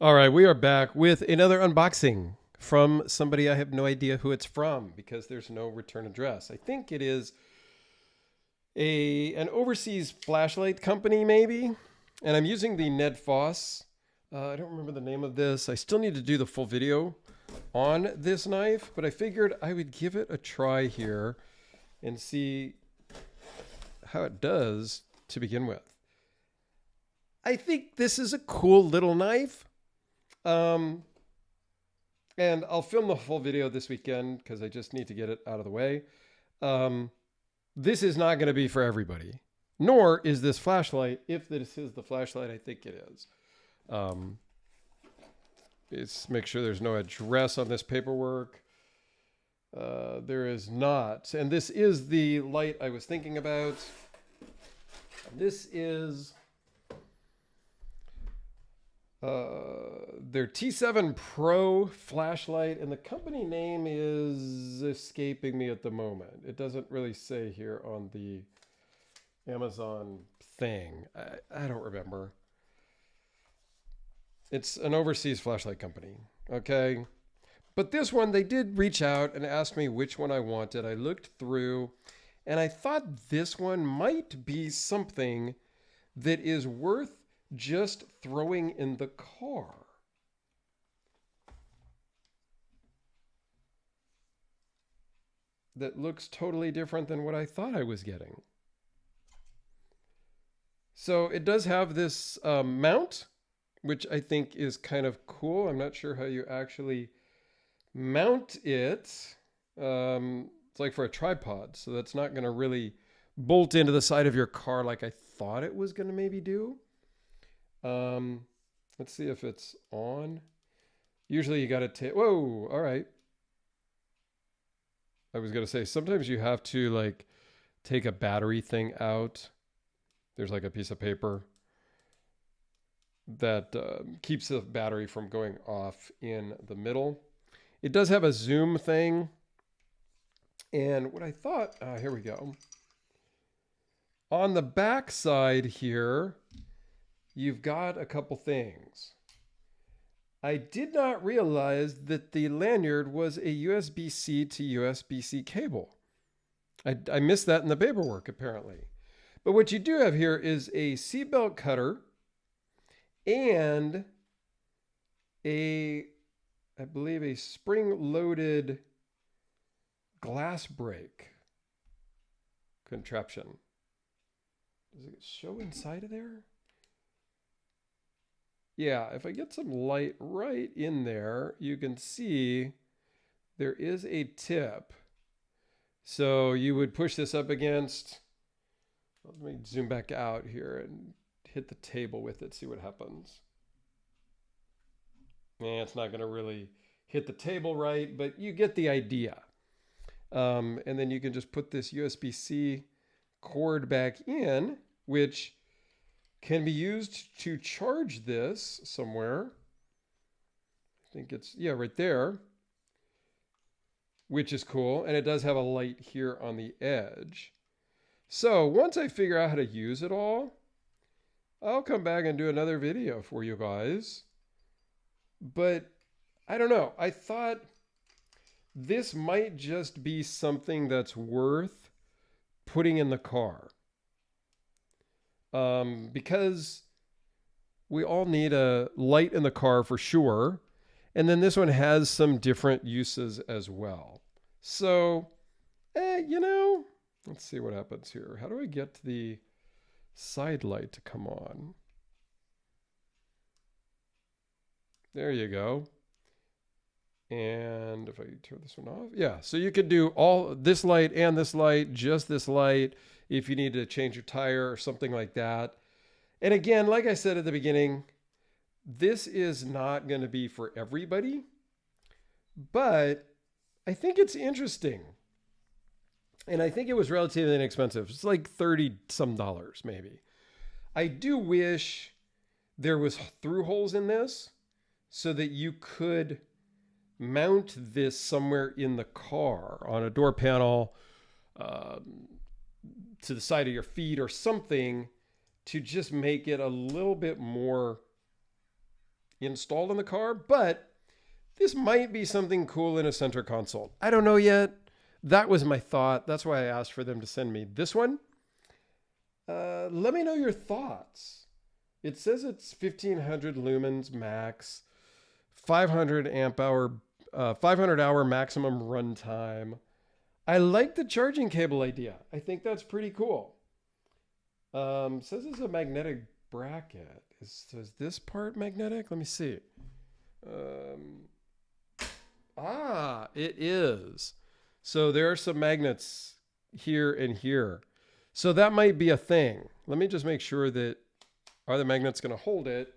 All right, we are back with another unboxing from somebody I have no idea who it's from because there's no return address. I think it is an overseas flashlight company, maybe. And I'm using the Ned Foss. I don't remember the name of this. I still need to do the full video on this knife, but I figured I would give it a try here and see how it does to begin with. I think this is a cool little knife. And I'll film the full video this weekend because I just need to get it out of the way. This is not going to be for everybody, nor is this flashlight, if this is the flashlight I think it is. Let's make sure there's no address on this paperwork. There is not. And this is the light I was thinking about. This is their T7 Pro flashlight, and the company name is escaping me at the moment. It doesn't really say here on the Amazon thing. I don't remember. It's an overseas flashlight company, okay? But this one, they did reach out and ask me which one I wanted. I looked through, and I thought this one might be something that is worth just throwing in the car. That looks totally different than what I thought I was getting. So it does have this mount, which I think is kind of cool. I'm not sure how you actually mount it. It's like for a tripod, so that's not going to really bolt into the side of your car like I thought it was going to maybe do. Let's see if it's on. Usually you got to take, whoa, all right. I was going to say, sometimes you have to like take a battery thing out. There's like a piece of paper that keeps the battery from going off in the middle. It does have a zoom thing. And what I thought, here we go. On the back side here, you've got a couple things. I did not realize that the lanyard was a USB-C to USB-C cable. I missed that in the paperwork, apparently. But what you do have here is a seatbelt cutter and I believe a spring-loaded glass break contraption. Does it show inside of there? Yeah, if I get some light right in there, you can see there is a tip. So you would push this up against, let me zoom back out here and hit the table with it, see what happens. It's not going to really hit the table right, but you get the idea. And then you can just put this USB-C cord back in, which can be used to charge this somewhere. I think it's, yeah, right there, which is cool. And it does have a light here on the edge. So once I figure out how to use it all, I'll come back and do another video for you guys. But I don't know. I thought this might just be something that's worth putting in the car. Because we all need a light in the car for sure. And then this one has some different uses as well. So, let's see what happens here. How do I get the side light to come on? There you go. And if I turn this one off, yeah. So you could do all this light and this light, just this light, if you need to change your tire or something like that. And again, like I said at the beginning, this is not going to be for everybody, but I think it's interesting. And I think it was relatively inexpensive. It's like 30 some dollars maybe. I do wish there was through holes in this so that you could mount this somewhere in the car on a door panel, to the side of your feet or something to just make it a little bit more installed in the car, but this might be something cool in a center console. I don't know yet. That was my thought. That's why I asked for them to send me this one. Let me know your thoughts. It says it's 1500 lumens max, 500 amp hour, 500 hour maximum runtime. I like the charging cable idea. I think that's pretty cool. Says it's a magnetic bracket. Is this part magnetic? Let me see. It is. So there are some magnets here and here. So that might be a thing. Let me just make sure that, are the magnets going to hold it?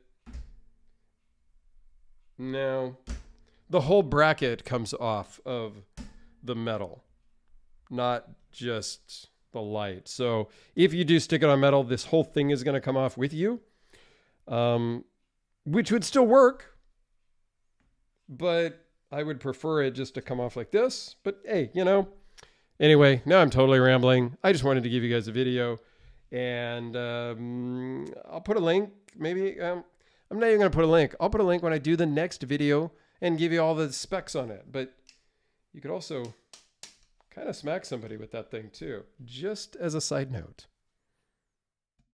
No. The whole bracket comes off of the metal, not just the light. So if you do stick it on metal, this whole thing is going to come off with you, which would still work, but I would prefer it just to come off like this. But hey, you know, anyway, now I'm totally rambling. I just wanted to give you guys a video, and I'll put a link. Maybe I'm not even going to put a link. I'll put a link when I do the next video and give you all the specs on it. But you could also kind of smack somebody with that thing too, just as a side note.